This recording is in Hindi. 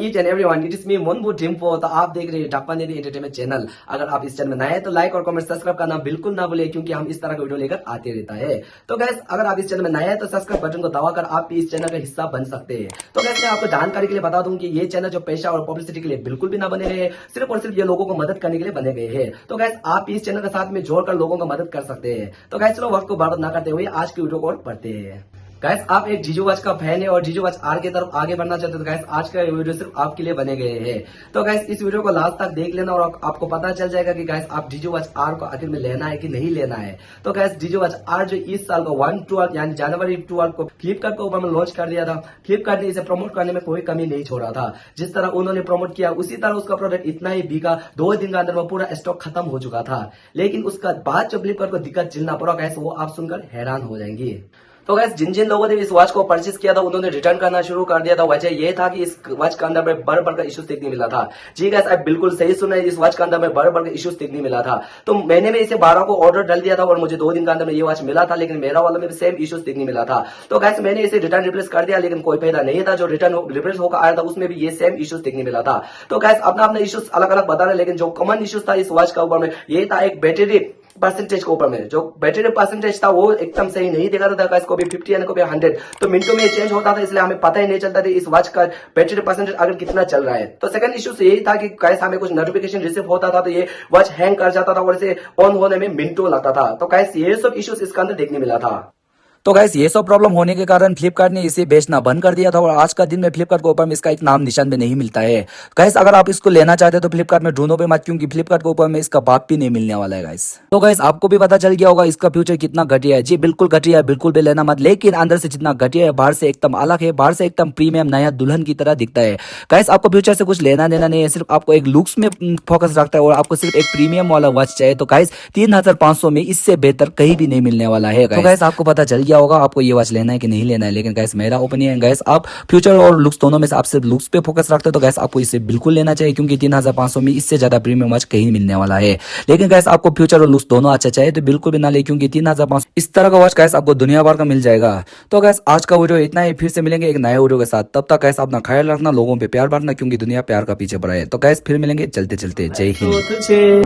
Each and everyone, it is me मोनबू टिम्पो। तो आप देख रहे हैं ढप्पानेरी एंटरटेनमेंट चैनल। अगर आप इस चैनल में नए हैं तो लाइक और कमेंट सब्सक्राइब करना बिल्कुल ना भूलिए, क्योंकि हम इस तरह का वीडियो लेकर आते रहता है। तो गैस अगर आप इस चैनल में नए हैं तो सब्सक्राइब बटन को दबाकर आप भी इस चैनल का हिस्सा बन सकते हैं। तो गैस मैं आपको जानकारी के लिए बता दूं कि ये चैनल जो पैसा और पब्लिसिटी के लिए बिल्कुल भी ना बने रहे, सिर्फ और सिर्फ ये लोगों को मदद करने के लिए बने गए हैं। तो गैस आप इस चैनल के साथ में जोड़कर लोगों को मदद कर सकते हैं। तो गैस चलो वक्त को बर्बाद ना करते हुए आज की वीडियो को पढ़ते हैं। गाइस आप एक जीजू वॉच का फैन है और जीजू वॉच आर की तरफ आगे बढ़ना चाहते हो तो गाइस आज का वीडियो सिर्फ आपके लिए बने गए हैं। तो गाइस इस वीडियो को लास्ट तक देख लेना और आपको पता चल जाएगा कि गाइस आप जीजू वॉच आर को आखिर में लेना है कि नहीं लेना है। तो गाइस जीजू वॉच आर जो इस साल को 1/12 यानी जनवरी 12 को फ्लिपकार्ट के ऊपर में लॉन्च कर दिया था। फ्लिपकार्ट ने इसे प्रमोट करने में कोई कमी नहीं छोड़ा था। जिस तरह उन्होंने प्रमोट किया उसी तरह उसका प्रोडक्ट इतना ही बिका, 2 दिन के अंदर वो पूरा स्टॉक खत्म हो चुका था। लेकिन उसका बाद जो फ्लिपकार्ट को दिक्कत झेलना पड़ा गाइस वो आप सुनकर हैरान हो जाएंगे। तो गैस जिन जिन लोगों ने इस वॉच को परचेज किया था उन्होंने रिटर्न करना शुरू कर दिया था। वजह ये था कि इस वॉच के अंदर में बड़ का इश्यूज देखने मिला था। जी गैस आप बिल्कुल सही सुना है, इस वॉच के अंदर में बड़ का इश्यूज देखने मिला था। तो मैंने भी इसे 12 को ऑर्डर डाल दिया था और मुझे 2 दिन के अंदर में ये वॉच मिला था, लेकिन मेरा वाला में भी सेम इश्यूज देखने मिला था। तो गैस मैंने इसे रिटर्न रिप्लेस कर दिया, लेकिन कोई फायदा नहीं था। जो रिटर्न रिप्लेस होकर आया था उसमें भी ये सेम इश्यूज देखने मिला था। तो गैस अपना अपना इश्यूज अलग अलग बता रहे, लेकिन जो कॉमन इश्यूज था इस वॉच का ऊपर में ये था एक बैटरी परसेंटेज के ऊपर में। जो बैटरी परसेंटेज था वो एकदम सही नहीं दिखा रहा था। इसको भी 50 यानी को भी 100 तो मिनटों में चेंज होता था, इसलिए हमें पता ही नहीं चलता था इस वॉच का बैटरी परसेंटेज अगर कितना चल रहा है। तो सेकंड इश्यू यही था कि गाइस हमें कुछ नोटिफिकेशन रिसीव होता था तो ये वॉच हैंग कर जाता था और इसे ऑन होने में मिनटों लगता था। तो गाइस ये सब इश्यूज इसके अंदर देखने मिला था। तो गाइस ये सब प्रॉब्लम होने के कारण फ्लिपकार्ट ने इसे बेचना बंद कर दिया था और आज का दिन में फ्लिपकार्ट के ऊपर में इसका एक नाम निशान भी नहीं मिलता है। गाइस अगर आप इसको लेना चाहते हैं तो फ्लिपकार्ट में ढूंढो पे मत, क्योंकि फ्लिपकार्ट के ऊपर में इसका बाप भी नहीं मिलने वाला है गाइस। तो गाइस आपको भी पता चल गया होगा इसका फ्यूचर कितना घटिया है। जी बिल्कुल घटिया है, बिल्कुल भी लेना मत। लेकिन अंदर से जितना घटिया है बाहर से एकदम अलग है, बाहर से एकदम प्रीमियम नया दुल्हन की तरह दिखता है। गाइस आपको फ्यूचर से कुछ लेना देना नहीं है, सिर्फ आपको एक लुक्स में फोकस रखता है और आपको सिर्फ एक प्रीमियम वाला वॉच चाहिए। तो गाइस 3500 में इससे बेहतर कहीं भी नहीं मिलने वाला है। तो गाइस आपको पता चल गया होगा आपको ये वॉच लेना है कि नहीं लेना है। लेकिन गैस मेरा ओपिनियन गैस आप फ्यूचर और लुक्स दोनों में से आप सिर्फ लुक्स पे फोकस रखते हो तो गैस आपको इसे बिल्कुल लेना चाहिए, क्योंकि 3500 में इससे ज्यादा प्रीमियम वॉच कहीं मिलने वाला है। लेकिन गैस आपको फ्यूचर और लुक्स दोनों अच्छा चाहिए तो बिल्कुल भी ना ले, क्योंकि 3500 इस तरह का वॉच गैस आपको दुनिया भर का मिल जाएगा। तो गैस आज का वीडियो इतना ही, फिर से मिलेंगे एक नए वीडियो के साथ। तब तक गैस अपना ख्याल रखना, लोगों पे प्यार बांटना, क्योंकि दुनिया प्यार का पीछे पड़ा है। तो गैस फिर मिलेंगे चलते चलते। जय हिंद।